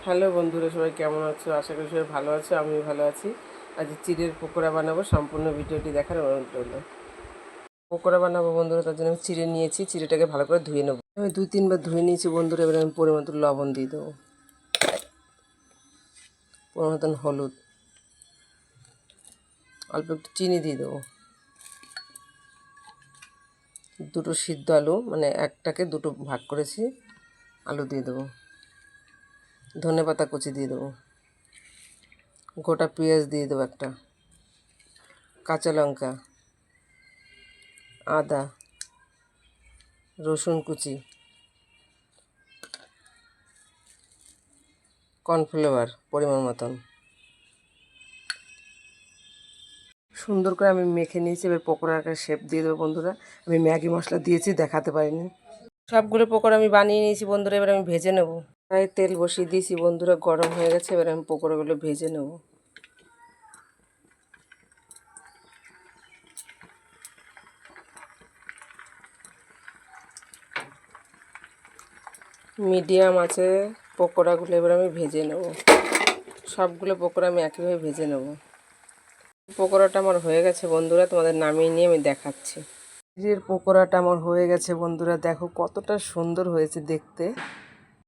Hello বন্ধুরা, সবাই কেমন আছো? আশা করি সবাই ভালো আছো, আমিও ভালো আছি। আজ চিড়ের পকোড়া বানাবো, সম্পূর্ণ ভিডিওটি দেখার অনুরোধ রইল। পকোড়া বানাবো বন্ধুরা, তার জন্য আমি চিড়ে নিয়েছি। চিড়েটাকে ভালো করে ধুয়ে নেবো। আমি 2-3 বার ধুয়ে নিয়েছি বন্ধুরা। এবার আমি পরিমাণ মতো লবণ দিয়ে দেবো, পরিমাণ মতন হলুদ, অল্প একটু চিনি দিয়ে দেবো, দুটো সিদ্ধ আলু, মানে একটাকে দুটো ভাগ করেছি, আলু দিয়ে দেবো, ধনেপাতা কুচি দিয়ে দেবো, গোটা পেঁয়াজ দিয়ে দেবো একটা, কাঁচা লঙ্কা, আদা, রসুন কুচি, কর্নফ্লাওয়ার পরিমাণ মতন। সুন্দর করে আমি মেখে নিয়েছি। এবার পকোড়ার একটা শেপ দিয়ে দেবো বন্ধুরা। আমি ম্যাগি মশলা দিয়েছি, দেখাতে পারিনি। সবগুলো পকোড়া আমি বানিয়ে নিয়েছি বন্ধুরা। এবার আমি ভেজে নেব। তাই তেল বসিয়ে দিয়েছি বন্ধুরা, গরম হয়ে গেছে। এবার আমি পকোড়াগুলো ভেজে নেব। মিডিয়াম আছে পকোড়াগুলো এবার আমি ভেজে নেব। সবগুলো পকোড়া আমি একইভাবে ভেজে নেব। পকোড়াটা আমার হয়ে গেছে বন্ধুরা, তোমাদের নামিয়ে নিয়ে আমি দেখাচ্ছি। চিড়ের পকোড়াটা আমার হয়ে গেছে বন্ধুরা, দেখো কতটা সুন্দর হয়েছে দেখতে।